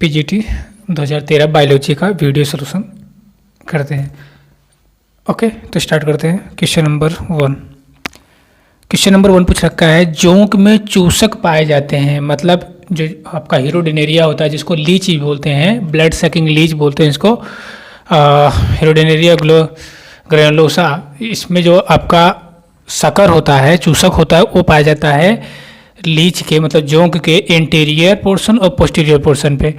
PGT 2013 biology का video solution करते हैं। ओके, तो स्टार्ट करते हैं। Question number 1। क्वेश्चन नंबर 1 पूछ रखा है, जोंक में चूसक पाए जाते हैं, मतलब जो आपका हीरोडेनेरिया होता है जिसको लीच भी बोलते हैं, ब्लड सकिंग लीच बोलते हैं इसको, हीरोडेनेरिया ग्रेनुलोसा, इसमें जो आपका शक्कर होता है, चूसक होता है, वो पाया जाता है लीच के, मतलब जोंक के इंटीरियर पोर्शन और पोस्टीरियर पोर्शन पे।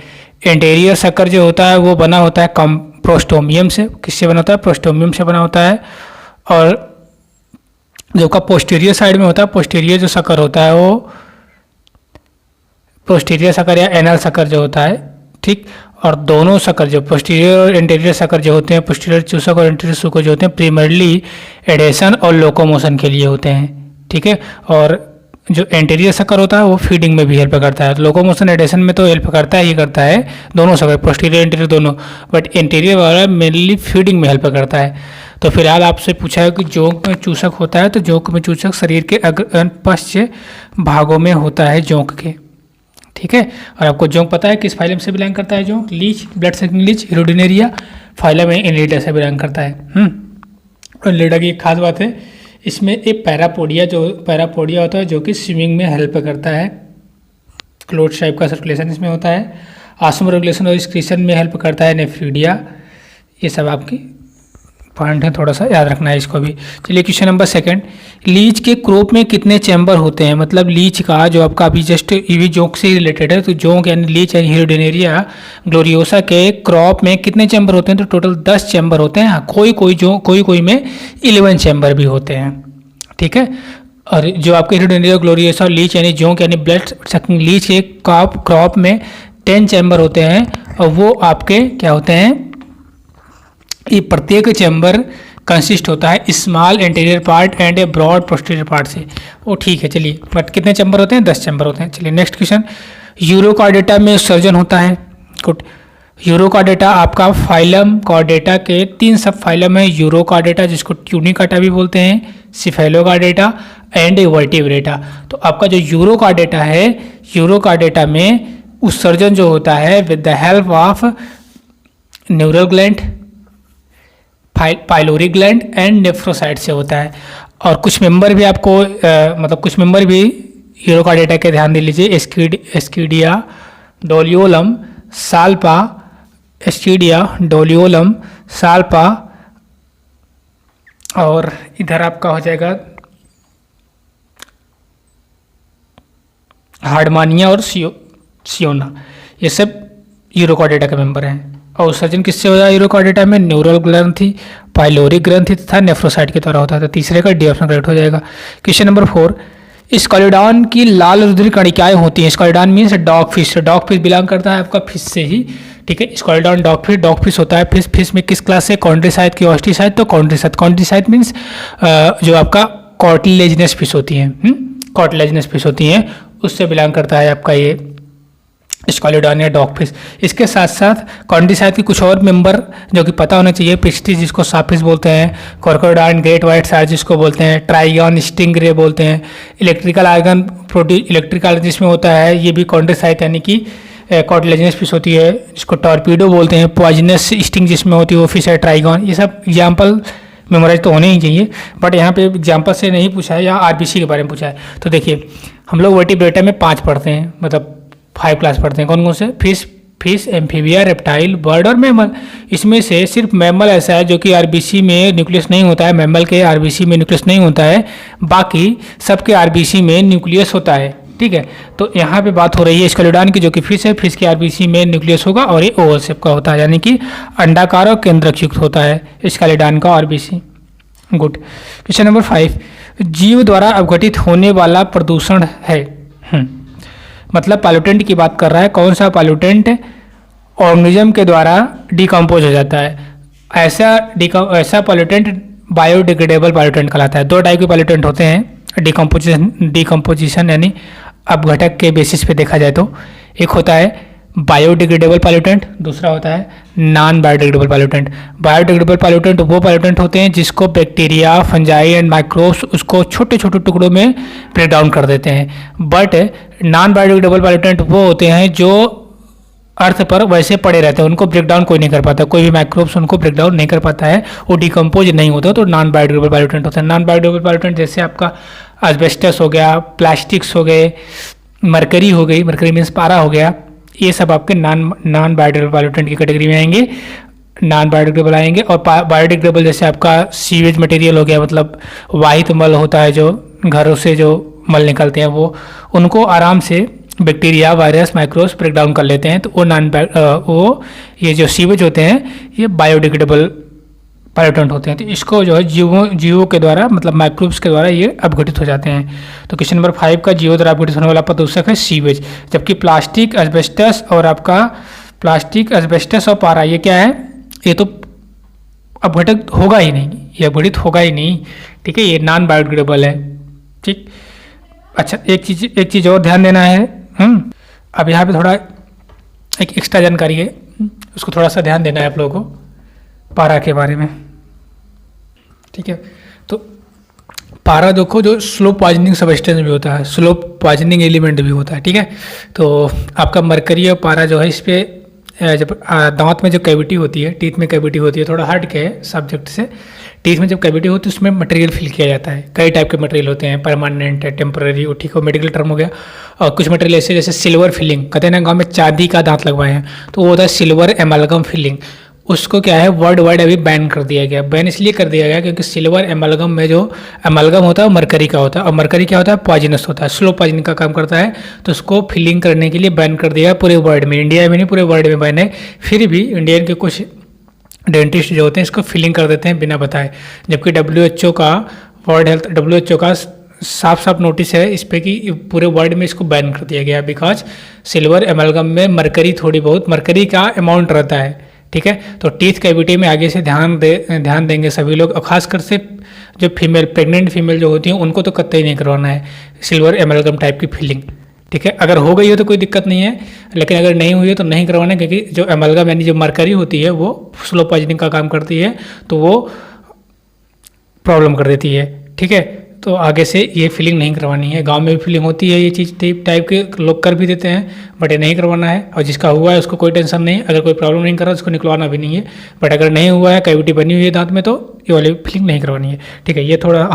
इंटीरियर शक्कर जो होता है वो बना होता है प्रोस्टोमियम से। किससे बना होता है? प्रोस्टोमियम से बना होता है। और जो का पोस्टीरियर साइड में होता है, पोस्टीरियर जो शक्कर होता है वो पोस्टीरियर शक्कर या एनल शक्कर जो होता है, ठीक। और दोनों शक्कर जो पोस्टीरियर और इंटीरियर शक्कर जो होते हैं, पोस्टीरियर चूसक और इंटीरियर शक्कर जो होते हैं, प्राइमरली एडेशन और लोकोमोशन के लिए होते हैं, ठीक है। और जो एंटीरियर शक्कर होता है वो फीडिंग में भी हेल्प करता है, लोकोमोशन एडेशन में तो हेल्प करता ही करता है, दोनों शक्कर पोस्टीरियर इंटीरियर दोनों, बट इंटीरियर वाला मेनली फीडिंग में हेल्प करता है। तो फिलहाल आपसे पूछा है कि जोंक में चूसक होता है, तो जोंक में चूसक शरीर के पश्च भागों में होता है जोंक के, ठीक है। और आपको जोंक पता है किस फाइलम से बिलोंग करता है? जोंक leech, blood sucking leech, Hirudinaria phylum में इनलिडा से बिलोंग करता है। और इनलिडा की एक खास बात है, इसमें एक पैरापोडिया होता है जो कि स्विमिंग में हेल्प करता है, क्लोथ टाइप का सर्कुलेशन इसमें होता है, आस्मो रेगुलेशन और एक्सक्रीशन में हेल्प करता है नेफ्रीडिया। ये सब आपकी पॉइंट है, थोड़ा सा याद रखना है इसको भी। चलिए क्वेश्चन नंबर 2। लीच के क्रोप में कितने चैम्बर होते हैं? मतलब लीच का जो आपका अभी जस्ट ये भी जोंक से रिलेटेड है, तो जोंक यानी लीच यानी हीरोडेनेरिया ग्लोरियोसा के क्रॉप में कितने चैम्बर होते हैं? तो टोटल 10 चैम्बर होते हैं। कोई में 11 चैम्बर भी होते हैं, ठीक है। और जो आपके हीरोडेनेरिया ग्लोरियोसा लीच यानी जोंक यानी ब्लड सकिंग लीच के क्रॉप में 10 चैम्बर होते हैं, और वो आपके क्या होते हैं? ये प्रत्येक चैम्बर कंसिस्ट होता है small anterior part and a broad posterior part से। वो ठीक है, चलिए, बट कितने चैम्बर होते हैं? 10 चैम्बर होते हैं। चलिए नेक्स्ट क्वेश्चन। यूरोकॉर्डेटा में उत्सर्जन होता है। गुड। यूरोकॉर्डेटा आपका फाइलम कॉर्डेटा के 3 सब फाइलम है। यूरोकॉर्डेटा जिसको ट्यूनिकाटा भी बोलते हैं, सिफेलोकॉर्डेटा एंड वर्टिब्रेटा। तो आपका जो यूरोकॉर्डेटा है, यूरोकॉर्डेटा में उत्सर्जन जो होता है with the help of neural gland, pylori gland and nephrocyte से होता है। और कुछ मेंबर भी आपको मतलब कुछ मेंबर भी यूरोकॉर्डेटा के ध्यान दे लीजिए, एस्कीडिया डोलियोलम साल्पा, एस्कीडिया डोलियोलम साल्पा, और इधर आपका हो जाएगा हार्डमानिया और सियोना। ये सब यूरोकॉर्डेटा के मेंबर हैं। और उत्सर्जन किससे होता है यूरोकॉर्डेटा में? न्यूरल ग्रंथि, पाइलोरी ग्रंथि तथा नेफ्रोसाइट के द्वारा होता है। तो तीसरे का डी ऑप्शन करेक्ट हो जाएगा। Question number 4। स्कॉलिडान की लाल रुधिर कणिकाएं होती हैं। Scoliodon means dog fish. Dog fish belong करता है आपका फिश से ही, ठीक है। स्कॉलिडान डॉग फिश होता है। फिश में किस क्लास से? कॉन्ड्रीसाइट की ऑस्टिसाइट। तो कॉन्ड्रीसाइट मीन्स जो आपका कॉर्टिलेजिनस फिश होती है, कॉर्टिलेजिनस फिश होती हैं, उससे बिलोंग करता है आपका ये स्कॉलिडान या डॉग फिश। इसके साथ साथ कॉन्ड्रीसाइट की कुछ और मेंबर जो कि पता होना चाहिए, पिस्टी जिसको साफिस बोलते हैं, कॉर्कोडाइन ग्रेट वाइट सार्क जिसको बोलते हैं, ट्राइगन स्टिंगरे बोलते हैं, इलेक्ट्रिकल आर्गन इलेक्ट्रिकल जिसमें होता है, ये भी कॉन्ड्रीसाइट यानी कि कॉर्टिलेजिनस फिश होती है, जिसको टॉर्पीडो बोलते हैं, पॉइजनस स्टिंग जिसमें होती है वो फिश है ट्राइगन। ये सब एग्जाम्पल मेमोराइज तो होने ही चाहिए, बट यहाँ पे एग्जाम्पल से नहीं पूछा है, या आरबीसी के बारे में पूछा है। तो देखिए, हम लोग वर्टिब्रेटा में 5 पढ़ते हैं, मतलब 5 क्लास पढ़ते हैं। कौन कौन से? फिश, एम्फीबिया, रेप्टाइल, बर्ड और मैमल। इसमें से सिर्फ मैमल ऐसा है जो कि आरबीसी में न्यूक्लियस नहीं होता है, मैमल के आरबीसी में न्यूक्लियस नहीं होता है, बाकी सबके आरबीसी में न्यूक्लियस होता है, ठीक है। तो यहाँ पे बात हो रही है स्कॉलिडान की, जो कि फिश है, फिश के आरबीसी में न्यूक्लियस होगा और ये ओवल शेप का होता है, यानी कि अंडाकार और केंद्रक युक्त होता है स्कॉलिडान का आरबीसी। गुड। Question number 5। जीव द्वारा अवघटित होने वाला प्रदूषण है। मतलब पॉल्यूटेंट की बात कर रहा है। कौन सा पॉल्यूटेंट ऑर्गेनिज्म के द्वारा डिकम्पोज हो जाता है? ऐसा पॉल्यूटेंट बायोडिग्रेडेबल पॉल्यूटेंट कहलाता है। 2 टाइप के पॉल्यूटेंट होते हैं डिकम्पोजिशन यानी अपघटक के बेसिस पे देखा जाए तो। एक होता है बायोडिग्रेडेबल पॉल्यूटेंट, दूसरा होता है non biodegradable pollutant. Biodegradable pollutant वो पॉल्यूटेंट होते हैं जिसको बैक्टीरिया, फंजाई एंड माइक्रोब्स उसको छोटे छोटे टुकड़ों में ब्रेक डाउन कर देते हैं। बट नॉन बायोडिग्रेडेबल पॉल्यूटेंट वो होते हैं जो अर्थ पर वैसे पड़े रहते हैं, उनको ब्रेक डाउन कोई नहीं कर पाता, कोई भी माइक्रोब्स उनको ब्रेक डाउन नहीं कर पाता है, वो डिकम्पोज नहीं होता, तो नॉन बायोडिग्रेडेबल पॉल्यूटेंट होता है। नॉन बायोडिग्रेडेबल पॉल्यूटेंट जैसे आपका एस्बेस्टस हो गया, प्लास्टिक्स हो गए, मरकरी हो गई, मरकरी मीन्स पारा हो गया, ये सब आपके नॉन बायोडिग्रेडेबल पॉल्यूटेंट की कैटेगरी में आएंगे, नॉन बायोडिग्रेडेबल आएंगे। और बायोडिग्रेडेबल जैसे आपका सीवेज मटेरियल हो गया, मतलब वाहित मल होता है, जो घरों से जो मल निकलते हैं वो, उनको आराम से bacteria, virus, microbes break down कर लेते हैं, तो वो ये जो सीवेज होते हैं ये बायोडिग्रेडेबल पॉल्यूटेंट होते हैं। तो इसको जो है जीवों के द्वारा, मतलब माइक्रोब्स के द्वारा ये अपघटित हो जाते हैं। तो क्वेश्चन नंबर 5 का जीवों द्वारा अपघटित होने वाला प्रदूषक है सीवेज। जबकि प्लास्टिक, एस्बेस्टस और आपका प्लास्टिक, एस्बेस्टस और पारा, ये क्या है, ये तो अपघटित होगा ही नहीं, ये अपघटित होगा ही नहीं, ठीक है, ये नॉन बायोडिग्रेडेबल है, ठीक। अच्छा, एक चीज़ और ध्यान देना है, अब यहाँ पे थोड़ा एक एक्स्ट्रा जानकारी है, उसको थोड़ा सा ध्यान देना है आप लोगों को पारा के बारे में, ठीक है। तो पारा देखो, जो स्लो पॉइजनिंग सब्सटेंस भी होता है, स्लो पॉइजनिंग एलिमेंट भी होता है, ठीक है। तो आपका मरकरी और पारा जो है, इस पर जब दांत में जो कैविटी होती है, टीथ में कैविटी होती है, थोड़ा हट के सब्जेक्ट से, टीथ में जब कैविटी होती है उसमें मटेरियल फिल किया जाता है। कई टाइप के मटेरियल होते हैं, परमानेंट है, टेम्पररी, वो ठीक हो, मेडिकल टर्म हो गया। और कुछ मटेरियल ऐसे जैसे सिल्वर फिलिंग, कहते हैं ना गाँव में चांदी का दांत लगवाए हैं, तो वो होता है सिल्वर एमालगम फिलिंग। उसको क्या है, वर्ल्ड वाइड अभी बैन कर दिया गया। बैन इसलिए कर दिया गया क्योंकि सिल्वर एमालगम में जो एमालगम होता है वो मरकरी का होता है, और मरकरी क्या होता है, पॉइजनस होता है, स्लो पॉइजनिंग का काम करता है। तो उसको फिलिंग करने के लिए बैन कर दिया पूरे वर्ल्ड में, इंडिया में नहीं पूरे वर्ल्ड में बैन है। फिर भी इंडियन के कुछ डेंटिस्ट जो होते हैं इसको फिलिंग कर देते हैं बिना बताए, जबकि WHO का, वर्ल्ड हेल्थ WHO का साफ साफ नोटिस है इस पे कि पूरे वर्ल्ड में इसको बैन कर दिया गया, बिकॉज सिल्वर एमालगम में मरकरी, थोड़ी बहुत मरकरी का अमाउंट रहता है, ठीक है। तो टीथ कैविटी में आगे से ध्यान देंगे सभी लोग, और खासकर से जो फीमेल, प्रेग्नेंट फीमेल जो होती हैं, उनको तो कतई नहीं करवाना है सिल्वर एमालगम टाइप की फिलिंग, ठीक है। अगर हो गई हो तो कोई दिक्कत नहीं है, लेकिन अगर नहीं हुई है तो नहीं करवाना, क्योंकि जो एमालगम यानी जो मरकरी होती है वो स्लो पॉइजनिंग का काम करती है, तो वो प्रॉब्लम कर देती है, ठीक है। तो आगे से ये फिलिंग नहीं करवानी है। गांव में भी फिलिंग होती है, ये चीज़ टाइप के लोग कर भी देते हैं, बट ये नहीं करवाना है। और जिसका हुआ है उसको कोई टेंशन नहीं, अगर कोई प्रॉब्लम नहीं कर रहा उसको निकलवाना भी नहीं है, बट अगर नहीं हुआ है, कैविटी बनी हुई है दांत में, तो ये वाली फिलिंग नहीं करवानी है, ठीक है। ये थोड़ा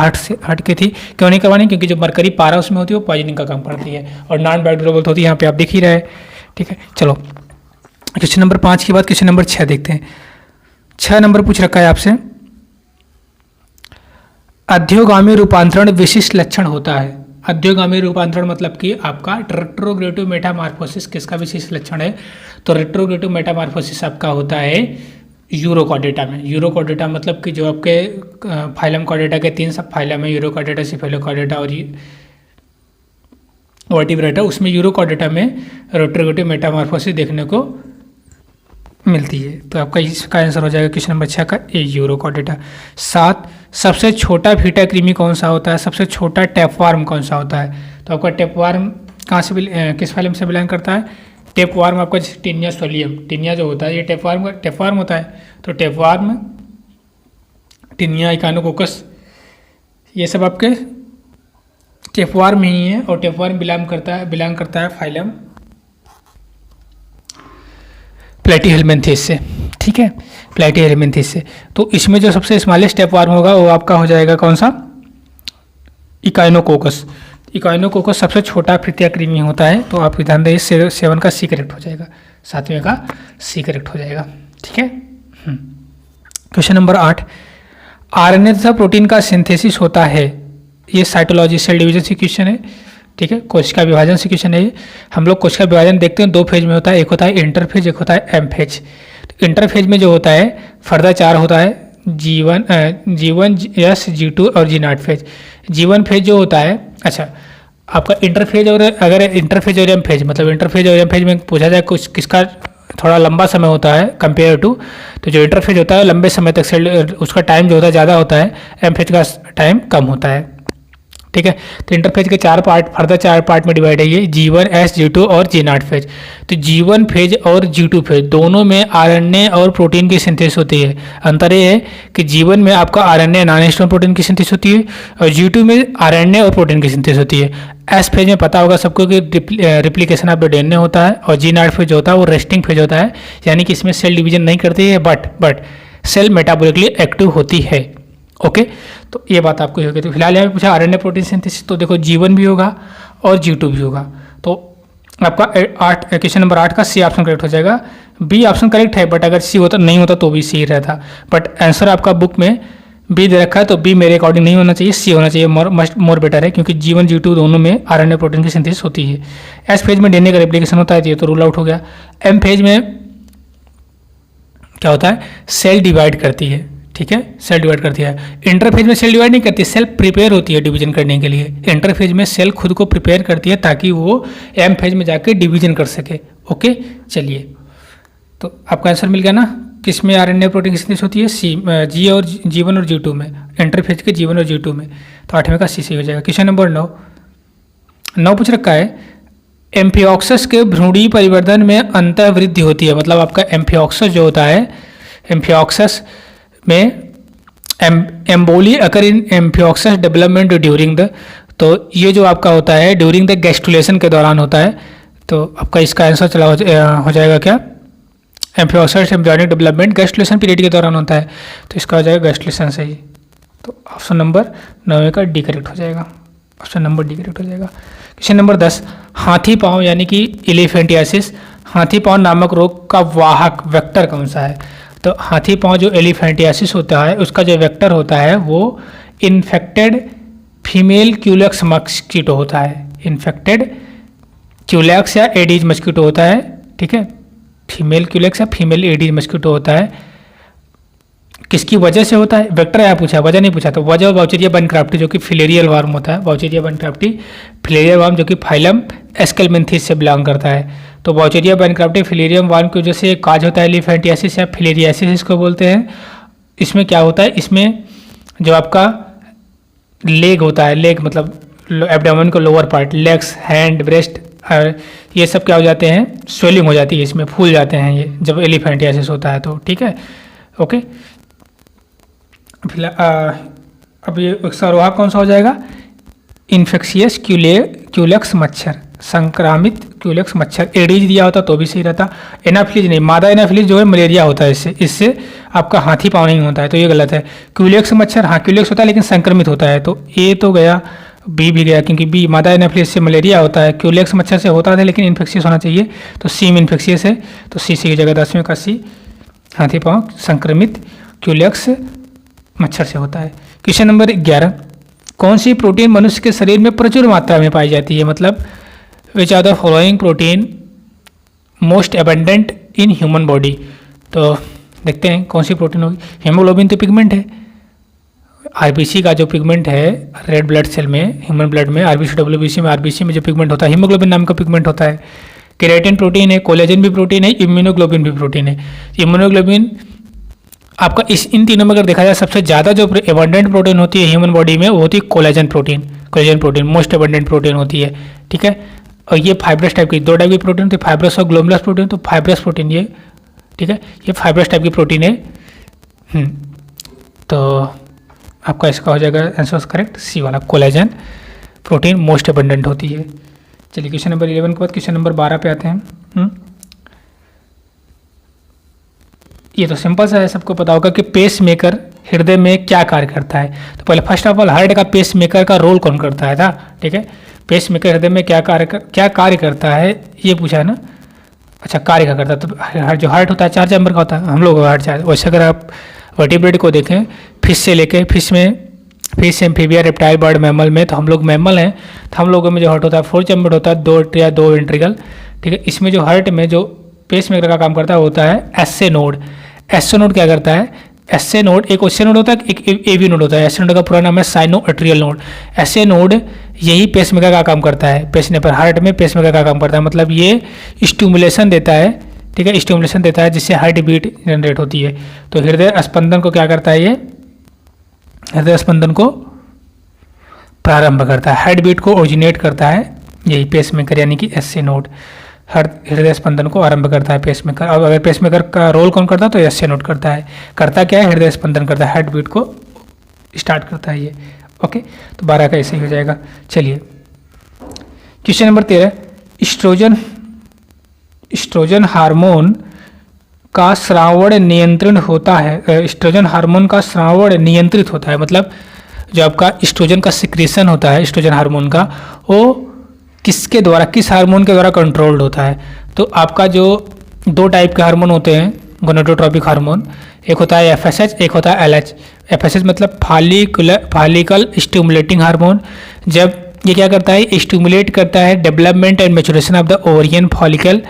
हट के थी, क्यों नहीं करवानी, क्योंकि जो मरकरी पारा उसमें होती है वो पॉइजनिंग का काम करती है, और नॉन बायोडिग्रेडेबल होती है, यहाँ पे आप दिख ही रहा है, ठीक है। चलो क्वेश्चन नंबर 5 के बाद क्वेश्चन नंबर 6 देखते हैं। 6 नंबर पूछ रखा है आपसे, अध्योगामी रूपांतरण विशिष्ट लक्षण होता है। अध्योगामी रूपांतरण मतलब कि आपका रेट्रोग्रेटिव मेटामॉर्फोसिस किसका विशिष्ट लक्षण है, तो रेट्रोग्रेटिव मेटामॉर्फोसिस आपका होता है यूरोकॉर्डेटा में। यूरोकॉर्डेटा मतलब कि जो आपके फाइलम कॉर्डेटा के 3 सब फाइलम है, यूरोकॉर्डेटा, सिफेलोकॉर्डेटा और वर्टिब्रेटा, उसमें यूरोकॉर्डेटा में रेट्रोग्रेटिव मेटामॉर्फोसिस देखने को मिलती है। तो आपका इसका आंसर हो जाएगा क्वेश्चन नंबर 6 का ए, यूरोकॉर्डेटा। 7, सबसे छोटा फीटा कृमि कौन सा होता है, सबसे छोटा टेपवार्म कौन सा होता है, तो आपका टेपवार्म कहाँ से, किस फाइलम से बिलोंग करता है, टेपवार्म आपका टिनिया सोलियम, टिनिया जो होता है ये टेपवार्म होता है। तो टेपवार्म, टिनिया, इकानोकोकस, ये सब आपके टेपवार्म ही है, और टेपवार्म बिलोंग करता है फाइलम प्लेटीहेलमिन्थेस से, ठीक है, प्लेटीहेलमिन्थेस से। तो इसमें जो सबसे स्मॉलेस्ट टेपवार्म होगा वो आपका हो जाएगा कौन सा, इकाइनोकोकस। इकाइनोकोकस सबसे छोटा फीटा कृमि होता है, तो आप ध्यान दें, 7 का सी करेक्ट हो जाएगा, 7वें का सी करेक्ट हो जाएगा, ठीक है। क्वेश्चन नंबर 8, आरएनए तथा प्रोटीन का सिंथेसिस होता है, ये साइटोलॉजी सेल डिवीजन से क्वेश्चन है, ठीक है। कोशिका विभाजन से क्वेश्चन है ये। हम लोग कोशिका विभाजन देखते हैं 2 फेज में होता है, एक होता है इंटरफेज, एक होता है एम फेज। तो इंटरफेज में जो होता है फर्दर 4 होता है, G1, S, G2 और G0 फेज। G1 फेज जो होता है, अच्छा आपका इंटरफेज, और अगर इंटरफेज और एम फेज, मतलब इंटरफेज और एम फेज में पूछा जाए कुछ किसका थोड़ा लंबा समय होता है कंपेयर टू, तो जो इंटरफेज होता है लंबे समय तक सेल, उसका टाइम जो होता है ज़्यादा होता है, एम फेज का टाइम कम होता है, ठीक है। तो इंटरफेज के 4 पार्ट, फर्दर 4 पार्ट में डिवाइड है ये, G1, S, G2 और G0 फेज। तो G1 फेज और G2 फेज दोनों में आरएनए और प्रोटीन की सिंथेसिस होती है। अंतर ये है कि G1 में आपका आरएनए नॉन स्टेबल प्रोटीन की सिंथेसिस होती है और G2 में आरएनए और प्रोटीन की सिंथेसिस होती है। एस फेज में पता होगा सबको कि रिप्लिकेशन ऑफ द डीएनए होता है और G0 फेज होता है वो रेस्टिंग फेज होता है, यानी कि इसमें सेल डिवीजन नहीं करती है बट सेल मेटाबॉलिकली एक्टिव होती है। ओके, तो ये बात आपको होगी। तो फिलहाल यहाँ पे पूछा आरएनए प्रोटीन सिंथेसिस, तो देखो G1 भी होगा और G2 भी होगा। तो आपका 8 क्वेश्चन नंबर 8 का सी ऑप्शन करेक्ट हो जाएगा। बी ऑप्शन करेक्ट है, बट अगर सी होता नहीं होता तो भी सी रहता, बट आंसर आपका बुक में बी दे रखा है, तो बी मेरे अकॉर्डिंग नहीं होना चाहिए, सी होना चाहिए, मोर बेटर है, क्योंकि G1 G2 दोनों में आरएनए प्रोटीन की सिंथेसिस होती है। एस फेज में डीएनए का रेप्लिकेशन होता है, तो ये तो रूल आउट हो गया। एम फेज में क्या होता है, सेल डिवाइड करती है, ठीक है, सेल डिवाइड करती है। इंटरफेज में सेल डिवाइड नहीं करती, सेल प्रिपेयर होती है डिवीजन करने के लिए। इंटरफेज में सेल खुद को प्रिपेयर करती है ताकि वो एम फेज में जाके डिवीजन कर सके। ओके, चलिए, तो आपका आंसर मिल गया ना, किसमें आरएनए प्रोटीन की सिंथेसिस होती है, सी, G1 और G2 में, इंटरफेज के G1 और G2 में। तो 8वें का सी हो जाएगा। क्वेश्चन नंबर 9 पूछ रखा है, एम्फिऑक्सस के भ्रूणीय परिवर्धन में अंतःवृद्धि होती है। मतलब आपका एम्फिऑक्सस जो होता है, एम्फिऑक्सस में emboly occur in amphioxus development during the, तो ये जो आपका होता है ड्यूरिंग द गैस्ट्रुलेशन के दौरान होता है। तो आपका इसका आंसर चला हो जाएगा क्या, एम्फिऑक्सस एम्ब्रियोनिक डेवलपमेंट गैस्ट्रुलेशन पीरियड के दौरान होता है, तो इसका हो जाएगा गैस्ट्रुलेशन सही। तो ऑप्शन नंबर 9 का डी करेक्ट हो जाएगा, ऑप्शन नंबर डी करेक्ट हो जाएगा। क्वेश्चन नंबर 10, हाथी पाँव यानी कि एलिफेंटियासिस, हाथी पाँव नामक रोग का वाहक वेक्टर कौन सा है। तो हाथी पाँव जो एलिफेंटियासिस होता है उसका जो वेक्टर होता है वो इन्फेक्टेड फीमेल क्यूलेक्स मस्कीटो होता है, इन्फेक्टेड क्यूलेक्स या एडीज मस्कीटो होता है, ठीक है, फीमेल क्यूलेक्स या फीमेल एडीज मस्कीटो होता है। किसकी वजह से होता है, वेक्टर आया पूछा, वजह नहीं पूछा। तो वजह बाउचेरिया बनक्राफ्टी जो कि फिलेरियल वार्म होता है, बाउचेरिया बनक्राफ्टी फिलेरियल वार्म जो कि फाइलम एस्केलमेंथिस से बिलोंग करता है। तो बाउचेरिया बनक्राफ्टी फिलेरियम वार्म की वजह से काज होता है एलिफेंटियासिस या फिलेरियासिस इसको बोलते हैं। इसमें क्या होता है, इसमें जो आपका लेग होता है, लेग मतलब एब्डोमेन का lower part, legs, hand, breast, ये सब क्या हो जाते हैं, स्वेलिंग हो जाती है, इसमें फूल जाते हैं ये जब एलिफेंटियासिस होता है तो, ठीक है। ओके, फिलहाल अब ये सरवाह कौन सा हो जाएगा, इन्फेक्शियस क्यूलेक्स मच्छर, संक्रामित क्यूलेक्स मच्छर। एडीज दिया होता तो भी सही रहता, एनाफिलीज नहीं, मादा एनाफिलीज जो है मलेरिया होता है, इससे आपका हाथी पाँव नहीं होता है, तो ये गलत है। क्यूलेक्स मच्छर, हाँ क्यूलेक्स होता है लेकिन संक्रमित होता है, तो ए तो गया, बी भी गया, क्योंकि बी मादा एनाफिलीज से मलेरिया होता है, क्यूलेक्स मच्छर से होता है लेकिन इन्फेक्शियस होना चाहिए, तो सी में इन्फेक्शियस है, तो सी की जगह 10वें का सी, हाथी पाँव संक्रमित क्यूलेक्स मच्छर से होता है। क्वेश्चन नंबर 11, कौन सी प्रोटीन मनुष्य के शरीर में प्रचुर मात्रा में पाई जाती है। मतलब which are the following protein most abundant in human body. तो देखते हैं कौन सी प्रोटीन होगी। हीमोग्लोबिन तो पिगमेंट है, आरबीसी का जो पिगमेंट है रेड ब्लड सेल में, ह्यूमन ब्लड में, आरबीसी डब्ल्यूबीसी में, आरबीसी में जो पिगमेंट होता है हीमोग्लोबिन नाम का पिगमेंट होता है। केराटिन प्रोटीन है, कोलेजन भी प्रोटीन है, इम्यूनोग्लोबिन भी प्रोटीन है। इम्यूनोग्लोबिन आपका इन तीनों में अगर देखा जाए सबसे ज़्यादा जो एबंडेंट प्रोटीन होती है ह्यूमन बॉडी में वो होती है collagen protein most abundant protein होती है, ठीक है। और ये फाइब्रस टाइप की, 2 टाइप की प्रोटीन होती है, फाइब्रस और ग्लोमुलस प्रोटीन। तो फाइब्रस प्रोटीन ये, ठीक है, ये फाइब्रस टाइप की प्रोटीन है। तो आपका इसका हो जाएगा आंसर करेक्ट सी वाला, कोलेजन प्रोटीन मोस्ट एबंडेंट होती है। चलिए क्वेश्चन नंबर 11 के बाद क्वेश्चन नंबर 12 पे आते हैं। ये तो सिंपल सा है, सबको पता होगा कि पेस मेकर हृदय में क्या कार्य करता है। तो पहले फर्स्ट ऑफ ऑल हार्ट का पेस मेकर का रोल कौन करता है था, ठीक है। पेस मेकर हृदय में क्या कार्य करता है ये पूछा है ना। अच्छा, कार्य क्या करता है, तो जो हार्ट होता है 4 चैम्बर का होता है, हम लोग हार्ट 4। वैसे अगर आप वर्टिब्रेट को देखें, फिश से लेके, fish amphibia reptile bird mammal में, तो हम लोग मैमल हैं, तो हम लोगों में जो हार्ट होता है 4 चैम्बर होता है, 2 या 2 वेंट्रिकल, ठीक है। इसमें जो हार्ट में जो पेस मेकर का काम करता है होता है एसए नोड। एसए नोड क्या करता है, एसए नोड एक ओसे नोड होता है, एक एवी नोड होता है। एसए नोड का पूरा नाम है cyano atrial node. SA node यही पेसमेकर का काम करता है, पेसमेकर हार्ट में पेसमेकर का काम करता है, मतलब ये स्टिमुलेशन देता है, ठीक है, स्टिमुलेशन देता है जिससे हार्ट बीट जनरेट होती है। तो हृदय स्पंदन को क्या करता है, ये हृदय स्पंदन को प्रारंभ करता है, हार्ट बीट को ओरिजिनेट करता है यही पेसमेकर यानी कि एससी नोड हृदय स्पंदन को आरंभ करता है पेसमेकर। अब अगर पेसमेकर का रोल कौन करता है तो एससी नोड करता है। करता क्या है, हृदय स्पंदन करता है, हार्ट बीट को स्टार्ट करता है ये। ओके, तो 12 का ऐसे ही हो जाएगा। चलिए क्वेश्चन नंबर 13, एस्ट्रोजन हार्मोन का श्रावण नियंत्रण होता है। एस्ट्रोजन हार्मोन का श्रावण नियंत्रित होता है, मतलब जो आपका एस्ट्रोजन का सिक्रीशन होता है एस्ट्रोजन हार्मोन का, वो किसके द्वारा, किस हार्मोन के द्वारा कंट्रोल्ड होता है। तो आपका जो 2 टाइप के हार्मोन होते हैं गोनाडोट्रोपिक हार्मोन, एक होता है एफएसएच, एक होता है एलएच। एफएसएच मतलब फॉलिकल स्टिमुलेटिंग हार्मोन। जब ये क्या करता है, स्टिमुलेट करता है development and maturation of the ovarian follicle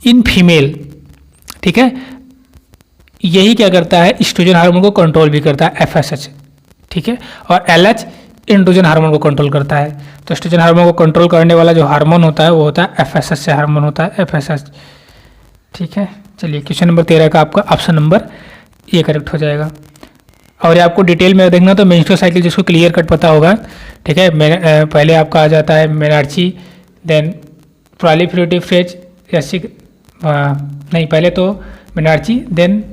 in female, ठीक है। यही क्या करता है, एस्ट्रोजन हार्मोन को कंट्रोल भी करता है एफएसएच, ठीक है। और एलएच एंड्रोजन हार्मोन को कंट्रोल करता है। तो एस्ट्रोजन हार्मोन को कंट्रोल करने वाला जो हार्मोन होता है वो होता है एफएसएच से हार्मोन होता है एफएसएच, ठीक है। चलिए क्वेश्चन नंबर 13 का आपका ऑप्शन नंबर ए करेक्ट हो जाएगा। और ये आपको डिटेल में देखना तो मेंस्ट्रुअल साइकिल जिसको क्लियर कट पता होगा, ठीक है। पहले आपका आ जाता है मेनार्ची, देन प्रोलिफरेटिव फेज या नहीं, पहले तो मेनार्ची, देन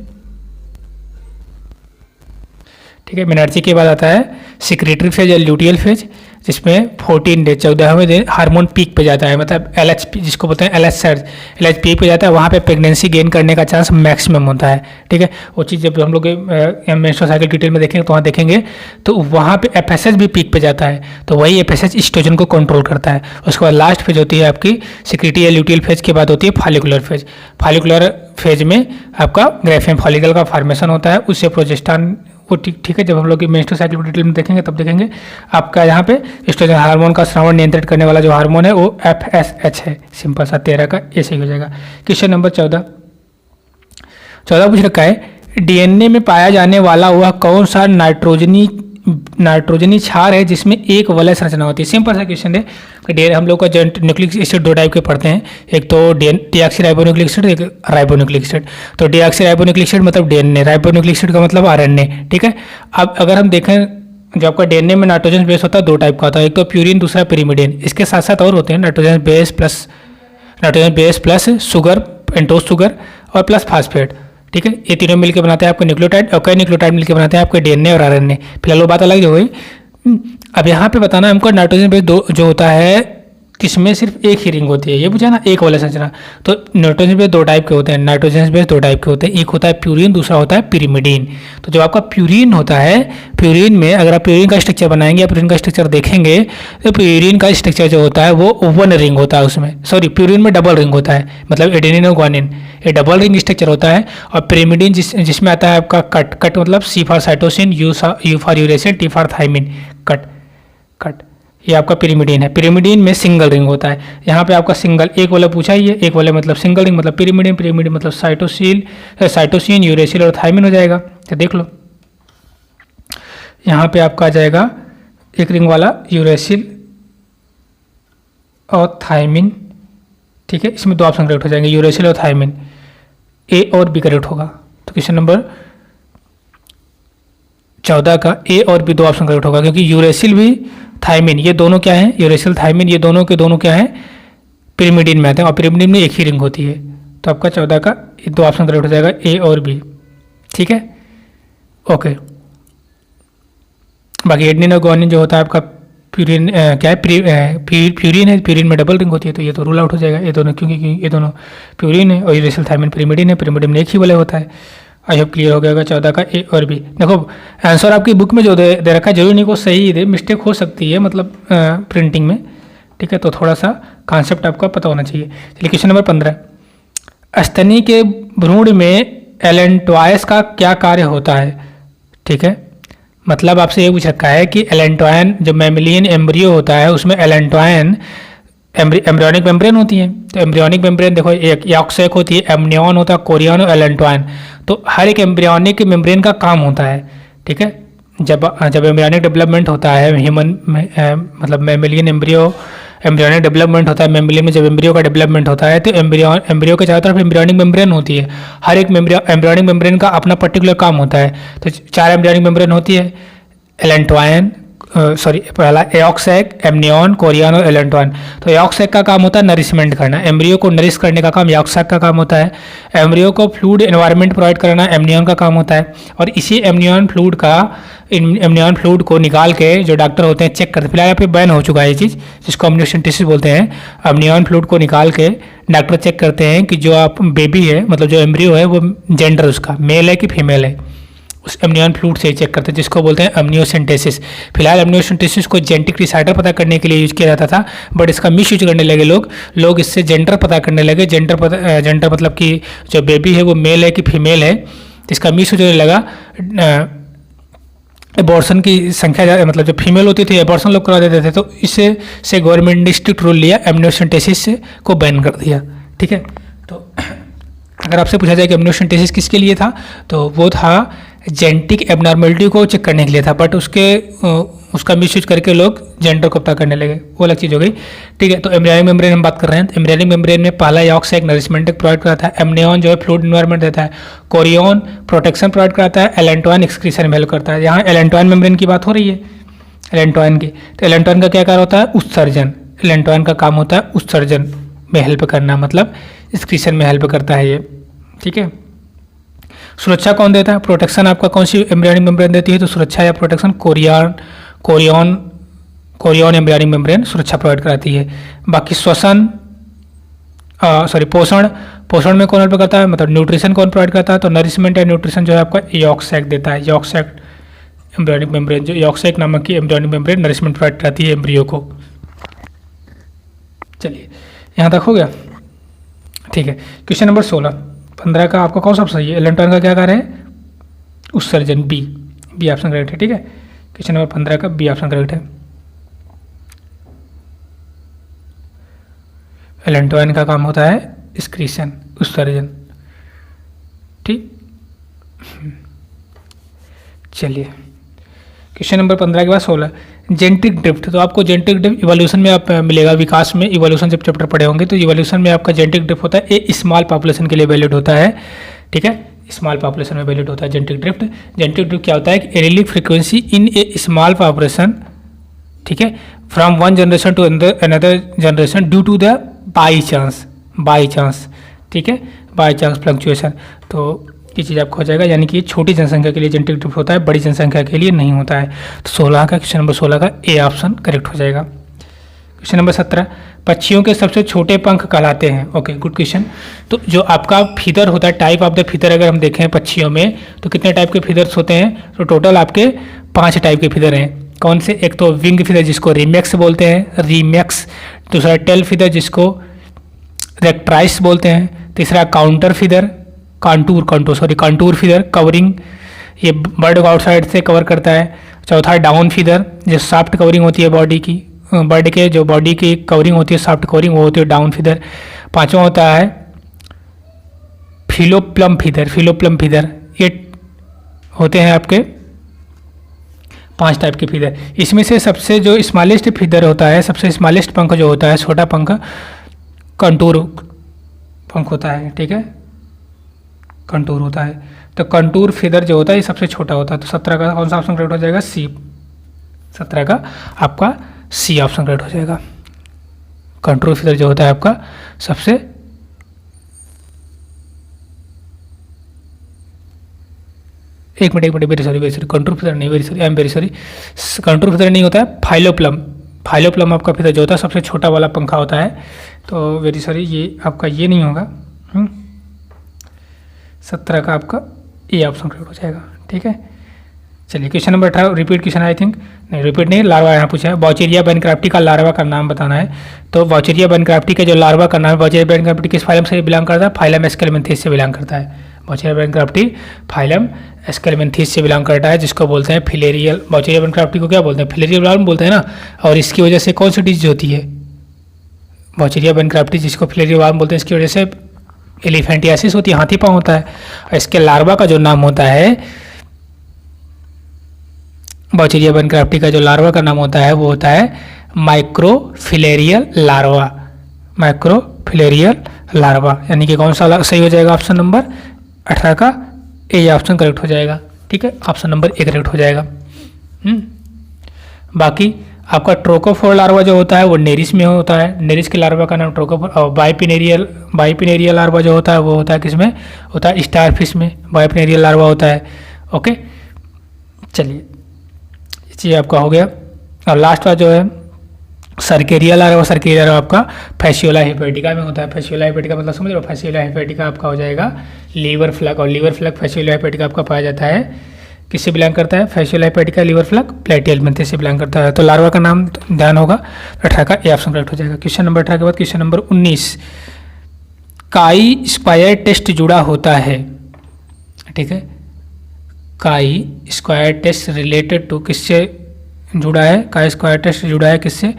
ठीक है, मेनार्ची के बाद आता है सिक्रेटरी फेज या ल्यूटियल फेज, जिसमें 14 डे 14वें दिन हार्मोन पीक पे जाता है, मतलब एलएच जिसको बोलते हैं एलएच सर्ज, एलएच पीक पे जाता है। वहाँ पे प्रेगनेंसी गेन करने का चांस मैक्सिमम होता है, ठीक है। वो चीज़ जब हम लोग मेंस्ट्रुअल साइकिल डिटेल में देखेंगे तो वहाँ देखेंगे, तो वहाँ पे एफएसएच भी पीक पे जाता है, तो वही एफएसएच एस्ट्रोजन को कंट्रोल करता है। उसके बाद लास्ट फेज होती है आपकी सिक्रेटरी या ल्यूटियल फेज के बाद होती है फॉलिकुलर फेज। फॉलिकुलर फेज में आपका ग्राफियन फॉलिकल का फॉर्मेशन होता है, उससे प्रोजेस्टेरॉन वो ठीक है। जब हम लोग मेंस्ट्रुअल साइकिल डिटेल में देखेंगे तब देखेंगे आपका यहाँ पे एस्ट्रोजन हार्मोन का श्रावण नियंत्रित करने वाला जो हार्मोन है वो एफएसएच है। सिंपल सा 13 का ऐसे ही हो जाएगा। क्वेश्चन नंबर 14 पूछ रखा है, डीएनए में पाया जाने वाला वह कौन सा नाइट्रोजनी क्षार है जिसमें एक वलय संरचना होती है। सिंपल सा क्वेश्चन है। हम लोग का न्यूक्लिक एसिड 2 टाइप के पढ़ते हैं, एक तो डीऑक्सीराइबोन्यूक्लिक एसिड, एक राइबोन्यूक्लिक एसिड। तो डीऑक्सीराइबोन्यूक्लिक एसिड मतलब डीएनए, राइबोन्यूक्लिक एसिड का मतलब आरएनए, ठीक है। अब अगर हम देखें, जो आपका डीएनए में नाइट्रोजन बेस होता है 2 टाइप का होता है, एक तो प्यूरिन, दूसरा पिरिमिडिन। इसके साथ साथ और होते हैं nitrogen base plus sugar, pentose sugar और प्लस फास्फेट, ठीक है। ये तीनों मिलकर बनाते हैं आपके न्यूक्लियोटाइड, और कई न्यूक्लियोटाइड मिलकर बनाते हैं आपके डीएनए और आरएनए। फिलहाल वो बात अलग हो गई। अब यहाँ पे बताना है हमको नाइट्रोजन बेस जो होता है किसमें सिर्फ एक ही रिंग होती है, ये पूछा ना, एक वाला संरचना। तो नाइट्रोजन बेस 2 टाइप के होते हैं, नाइट्रोजन बेस 2 टाइप के होते हैं, एक होता है प्यूरिन, दूसरा होता है पिरिमिडीन। तो जब आपका प्यूरिन होता है, प्यूरिन में अगर आप प्यूरिन का स्ट्रक्चर बनाएंगे या प्यूरिन का स्ट्रक्चर देखेंगे तो प्यूरिन का स्ट्रक्चर जो होता है वो 1 रिंग होता है उसमें, सॉरी प्यूरिन में डबल रिंग होता है, मतलब एडेनिन और ग्वानिन, ये डबल रिंग स्ट्रक्चर होता है। और पिरिमिडीन जिसमें आता है आपका कट मतलब C for cytosine, U for uracil, T for thymine, cut, ये आपका पिरिमिडीन है। पिरिमिडीन में सिंगल रिंग होता है। यहाँ पे आपका सिंगल एक वाला पूछा ही है, एक वाले मतलब सिंगल रिंग मतलब पिरिमिडीन, पिरिमिडीन मतलब साइटोसिन, यूरेसिल और थाइमिन हो जाएगा। तो देख लो यहाँ पे आपका आ जाएगा एक रिंग वाला यूरेसिल और थाइमिन, ठीक है। इसमें 2 ऑप्शन करेक्ट हो जाएंगे, यूरेसिल और थाइमिन, ए और बी करेक्ट होगा। तो क्वेश्चन नंबर 14 का ए और बी 2 ऑप्शन करेक्ट होगा, क्योंकि यूरेसिल भी थाइमिन ये दोनों क्या है, यूरेसिल थाइमिन ये दोनों के दोनों क्या है, पिरिमिडीन में आते हैं, और पिरिमिडीन में एक ही रिंग होती है। तो आपका 14 का 2 ऑप्शन करेक्ट हो जाएगा, ए और बी, ठीक है। ओके, बाकी एडेनिन और ग्वानिन जो होता है आपका प्यूरिन क्या है, प्यूरिन है, प्यूरिन में डबल रिंग होती है, तो ये तो रूल आउट हो जाएगा ये दोनों, क्योंकि ये दोनों प्यूरिन है और यूरेसिल थाइमिन पिरिमिडीन है, पिरिमिडीन में एक ही वाला होता है। आई होप क्लियर हो गया 14 का ए और बी। देखो आंसर आपकी बुक में जो दे रखा है जरूरी नहीं को सही दे, मिस्टेक हो सकती है मतलब प्रिंटिंग में, ठीक है। तो थोड़ा सा कॉन्सेप्ट आपका पता होना चाहिए। चलिए क्वेश्चन नंबर 15, स्तनी के भ्रूण में एलेंटॉयस का क्या कार्य होता है, ठीक है। मतलब आपसे ये पूछ रखा है कि एलेंटॉयन जब मैमिलियन एम्ब्रियो होता है उसमें एलेंटॉयन एम्ब्रियोनिक मेम्ब्रेन होती है। तो एम्ब्रियोनिक मेम्ब्रेन देखो एक यॉक्सैक होती है, एमनियन होता है, कोरियन और एलेंटॉयन। तो हर एक एम्ब्रियोनिक मेम्ब्रेन का काम होता है, ठीक है। जब एम्ब्रियोनिक डेवलपमेंट होता है ह्यूमन मतलब मैमिलियन एम्ब्रियोनिक डेवलपमेंट होता है, मैमिलियन में जब एम्ब्रियो का डेवलपमेंट होता है तो एम्ब्रियो के चारों तरफ एम्ब्रियोनिक मेम्ब्रेन होती है। हर एक एम्ब्रियोनिक मेम्ब्रेन का अपना पर्टिकुलर काम होता है। तो 4 एम्ब्रियोनिक मेम्ब्रेन होती है, एलेंटॉयन, सॉरी पहला एऑक्सैक, एमनियन, कोरियन और एलेंटॉन। तो एऑक्सैक का काम होता है नरिशमेंट करना, एम्ब्रियो को नरिश करने का काम एऑक्सैक का काम होता है। एम्ब्रियो को फ्लूइड एनवायरनमेंट प्रोवाइड करना एमनियन का काम होता है। और इसी एमनियन फ्लूइड को निकाल के जो डॉक्टर होते हैं चेक करते हैं, फिलहाल यहाँ पे बैन हो चुका है ये चीज़ जिसको एमनियोसेंटेसिस बोलते हैं। एमनियन फ्लूइड को निकाल के डॉक्टर चेक करते हैं कि जो आप बेबी है, मतलब जो एम्ब्रियो है, वो जेंडर उसका मेल है कि फीमेल है, उस एमनियन फ्लूइड से चेक करते हैं, जिसको बोलते हैं एमनियोसेंटेसिस। फिलहाल एमनियोसेंटेसिस को जेनेटिक डिसाइडर पता करने के लिए यूज किया जाता था, बट इसका मिस यूज करने लगे लोग इससे जेंडर पता करने लगे। जेंडर मतलब कि जो बेबी है वो मेल है कि फीमेल है, तो इसका मिस यूज होने लगा। एबॉर्शन की संख्या मतलब जो फीमेल होती थी एबॉर्शन लोग करवा देते थे, तो इससे से गवर्नमेंट ने स्ट्रिक्ट रूल लिया, एमनियोसेंटेसिस को बैन कर दिया। ठीक है, तो अगर आपसे पूछा जाए कि एमनियोसेंटेसिस किसके लिए था, तो वो था जेनेटिक एबनॉर्मलिटी को चेक करने के लिए था, बट उसका मिसयूज करके लोग जेंडर को पता करने लगे, वो अलग चीज़ हो गई। ठीक है, तो एम्ब्रियोनिक मेम्ब्रेन हम बात कर रहे हैं। एम्ब्रियोनिक मेम्ब्रेन में पहला एऑक्सैक नरिशमेंट प्रोवाइड कराता है, एमनियन जो है फ्लूइड एनवायरनमेंट देता है, कोरियन प्रोटेक्शन प्रोवाइड कराता है, एलेंटॉन एक्सक्रीशन में हेल्प करता है। यहाँ एलेंटॉन मेम्ब्रेन की बात हो रही है, एलेंटॉन की, तो एलेंटॉन का क्या कार्य होता है? उत्सर्जन। एलेंटॉन का काम होता है उत्सर्जन में हेल्प करना, मतलब एक्सक्रीशन में हेल्प करता है ये। ठीक है, सुरक्षा कौन देता है? प्रोटेक्शन आपका कौन सी एम्ब्रियोनिक मेम्ब्रेन देती है? तो सुरक्षा या प्रोटेक्शन कोरियन एम्ब्रियोनिक मेम्ब्रेन सुरक्षा प्रोवाइड कराती है। बाकी पोषण में कौन हेल्प करता है, मतलब न्यूट्रिशन कौन प्रोवाइड करता है? तो नरिशमेंट या न्यूट्रिशन जो है आपका एऑक्सैक देता है। एऑक्सैक एम्ब्रियोनिक मेम्ब्रेन, जो एऑक्सैक नामक की एम्ब्रियोनिक मेम्ब्रेन नरिशमेंट प्रोवाइड कराती है एम्ब्रियो को। चलिए यहाँ तक हो गया। ठीक है, क्वेश्चन नंबर 15 का आपका कौन सा ऑप्शन है? एलेंटॉन का क्या कार्य है? उत्सर्जन, बी ऑप्शन करेक्ट है। ठीक है, क्वेश्चन नंबर 15 का बी ऑप्शन करेक्ट है। एलेंटॉन का काम होता है एक्सक्रीशन, उत्सर्जन। ठीक, चलिए क्वेश्चन नंबर 15 के बाद 16 जेनेटिक ड्रिफ्ट। तो आपको जेनेटिक ड्रिफ्ट इवोल्यूशन में आप मिलेगा, विकास में इवोल्यूशन जब चैप्टर पढ़े होंगे तो इवोल्यूशन में आपका जेनेटिक ड्रिफ्ट होता है, ये स्मॉल पॉपुलेशन के लिए वैलिड होता है। ठीक है, स्मॉल पॉपुलेशन में वैलिड होता है जेनेटिक ड्रिफ्ट। जेनेटिक ड्रिफ्ट क्या होता है कि allelic frequency in a small population, ठीक है, from one generation to another generation due to the by chance. ठीक है, बाई चांस फ्लक्चुएशन। तो ये चीज़ आपको हो जाएगा, यानी कि छोटी जनसंख्या के लिए जेनेटिक ड्रिफ्ट होता है, बड़ी जनसंख्या के लिए नहीं होता है। तो 16 का क्वेश्चन नंबर 16 का ए ऑप्शन करेक्ट हो जाएगा। क्वेश्चन नंबर 17 पक्षियों के सबसे छोटे पंख कहलाते हैं। Okay, good question. तो जो आपका फीदर होता है, टाइप ऑफ द फीदर अगर हम देखें पक्षियों में, तो कितने टाइप के फीदर्स होते हैं? तो टोटल आपके 5 टाइप के फीदर हैं। कौन से? एक तो विंग फीदर जिसको रीमेक्स बोलते हैं, रीमेक्स। दूसरा टेल फीदर जिसको रेक्ट्राइस बोलते हैं। तीसरा काउंटर फीदर, कांटूर फीदर, कवरिंग, ये बर्ड को आउटसाइड से कवर करता है। चौथा डाउन फीदर, जो सॉफ्ट कवरिंग होती है बॉडी की, बर्ड के जो बॉडी की कवरिंग होती है सॉफ्ट कवरिंग, वो होती है डाउन फीदर। पांचवा होता है फिलोप्लम फीदर। ये होते हैं आपके 5 टाइप के फीदर। इसमें से सबसे जो स्मॉलेस्ट फीदर होता है, सबसे स्मॉलेस्ट पंख जो होता है, छोटा पंख, कंटूर पंख होता है। ठीक है, कंटूर होता है। तो कंटूर फीदर जो होता है ये सबसे छोटा होता है। तो 17 का कौन सा ऑप्शन करेक्ट हो जाएगा? सी। 17 का आपका सी ऑप्शन करेक्ट हो जाएगा। कंटूर फीदर जो होता है आपका सबसे एक minute very sorry contour feather नहीं, I am very sorry, contour feather नहीं होता है, फाइलोप्लम आपका फीदर जो होता है सबसे छोटा वाला पंखा होता है। तो वेरी सॉरी, ये आपका ये नहीं होगा। 17 का आपका ए ऑप्शन करेक्ट हो जाएगा। ठीक है, चलिए question number 18 repeat question, I think नहीं रिपीट नहीं, लार्वा यहाँ पूछा है। बॉचेरिया बैनक्राफ्टी का लार्वा का नाम बताना है। तो बॉचेरिया बैनक्राफ्टी का जो लार्वा का नाम है, बॉचेरिया बैनक्राफ्टी किस फाइलम से बिलोंग करता है? फाइलम एस्केलमेंथिस से बिलोंग करता है। बॉचेरिया बैनक्राफ्टी फाइलम एस्केलमेंथिस से बिलोंग करता है, जिसको बोलते हैं फिलेरियल। बॉचेरिया बैनक्राफ्टी को क्या बोलते हैं? फिलेरियल लार्वा बोलते हैं ना। और इसकी वजह से कौन सी डिजीज होती है? बॉचेरिया बैनक्राफ्टी जिसको फिलेरियल लार्वा बोलते हैं, इसकी वजह से एलिफेंटियासिस होती है, हाथी पाँव होता है। और इसके लार्वा का जो नाम होता है, बॉचेरिया बैनक्राफ्टी का जो लार्वा का नाम होता है वो होता है माइक्रोफिलेरियल लार्वा। यानी कि कौन सा सही हो जाएगा? ऑप्शन नंबर 18 का ए ऑप्शन करेक्ट हो जाएगा। ठीक है, ऑप्शन नंबर ए करेक्ट हो जाएगा। बाकी आपका ट्रोकोफोर लार्वा जो होता है वो नेरिस में होता है, नेरिस के लार्वा का नाम ट्रोकोफोर। और बाइपिनेरियल लार्वा जो होता है वो होता है किसमें होता है, स्टार फिश में बाइपिनेरियल लार्वा होता है। ओके, चलिए ये चीज़ आपका हो गया। और लास्ट वाला जो है सर्केरिया लार्वा, सर्केरिया लार्वा आपका फैसियोला हेपेटिका में होता है। फैसियोला हेपेटिका मतलब समझ लो, फैसियोला हेपेटिका आपका हो जाएगा लीवर फ्लैग, और लीवर फ्लैग फैसियोला हेपेटिका आपका पाया जाता है किससे बिलोंग करता है, फैसियोला हेपेटिका लीवर फ्लैग प्लेटिहेल्मिन्थेस से बिलोंग करता है। तो लार्वा का नाम ध्यान होगा, 18 का ए ऑप्शन करेक्ट हो जाएगा। क्वेश्चन नंबर 18 के बाद question number 19, chi square test जुड़ा होता है, ठीक है, chi square test related to किससे जुड़ा है, काई स्क्वायर टेस्ट जुड़ा है किससे,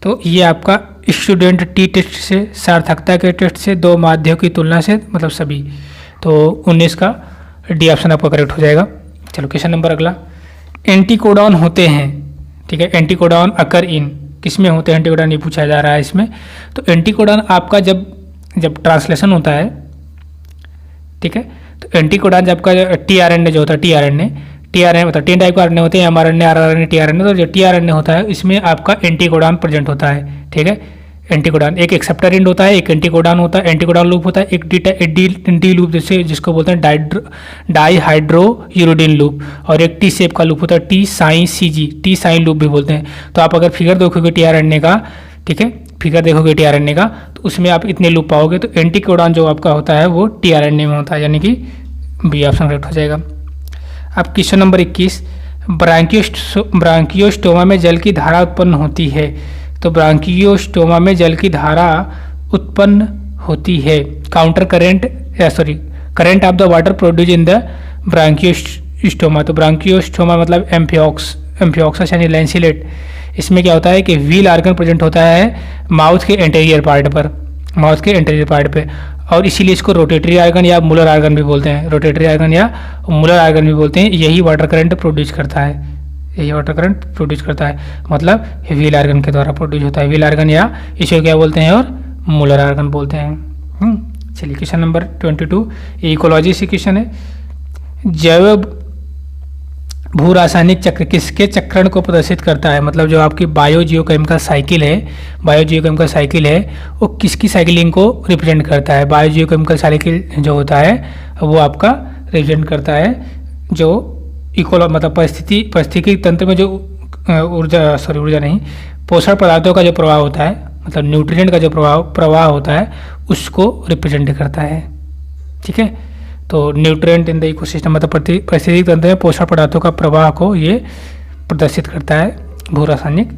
तो ये आपका स्टूडेंट टी टेस्ट से, सार्थकता के टेस्ट से, दो माध्ययों की तुलना से, मतलब सभी। तो 19 का डी ऑप्शन आपका करेक्ट हो जाएगा। चलो क्वेश्चन नंबर अगला, एंटीकोडॉन होते हैं, ठीक है, एंटीकोडॉन अकर इन, किस में होते हैं एंटीकोडॉन, ये पूछा जा रहा है इसमें। तो एंटीकोडॉन आपका जब ट्रांसलेशन होता है, ठीक है, तो एंटीकोडॉन जब का टीआरएनए जो होता है, टीआरएनए मतलब 3 टाइप का आरएनए होते हैं, एमआरएनए, आरआरएनए, टीआरएनए। तो जो टीआरएनए होता है इसमें आपका एंटीकोडॉन प्रेजेंट होता है, ठीक है। एंटीकोडॉन एक एक्सेप्टर एंड होता है, एक एंटीकोडॉन होता है, एंटीकोडॉन लूप होता है, एक डी लूप जैसे जिसको बोलते हैं डाईहाइड्रो यूरिडिन लूप, और एक टी शेप का लूप होता है, T sign CG, T sign loop भी बोलते हैं। तो आप अगर फिगर देखोगे टीआरएनए का, ठीक है, फिगर देखोगे टीआरएनए का, तो उसमें आप इतने लूप पाओगे। तो एंटीकोडॉन जो आपका होता है वो टीआरएनए में होता है, यानी कि बी ऑप्शन करेक्ट हो जाएगा। अब क्वेश्चन नंबर 21, ब्रांकियोस्टोमा में जल की धारा उत्पन्न होती है। तो ब्रांकियोस्टोमा में जल की धारा उत्पन्न होती है, current of the water produce in the Branchiostoma. तो ब्रांकियोस्टोमा मतलब एम्फियोक्सस यानी लैंसिलेट। इसमें क्या होता है कि व्हील आर्गन प्रेजेंट होता है माउथ के एंटीरियर पार्ट पे, और इसीलिए इसको रोटेटरी आर्गन या मुलर आर्गन भी बोलते हैं, यही वाटर करंट प्रोड्यूस करता है, मतलब व्हील आर्गन के द्वारा प्रोड्यूस होता है, व्हील आर्गन या इसे क्या बोलते हैं, और मुलर आर्गन बोलते हैं। चलिए क्वेश्चन नंबर 22, इकोलॉजी से क्वेश्चन है, जैव भू रासायनिक चक्र किसके चक्रण को प्रदर्शित करता है, मतलब जो आपकी बायोजियोकेमिकल साइकिल है वो किसकी साइकिलिंग को रिप्रेजेंट करता है। बायोजियोकेमिकल साइकिल जो होता है वो आपका रिप्रेजेंट करता है जो मतलब परिस्थितिकी तंत्र में जो पोषण पदार्थों का जो प्रवाह होता है, मतलब न्यूट्रिएंट का जो प्रवाह होता है उसको रिप्रेजेंट करता है, ठीक है। तो न्यूट्रिएंट इन द इकोसिस्टम मतलब परिस्थितिकी तंत्र में पोषण पदार्थों का प्रवाह को ये प्रदर्शित करता है भू रासायनिक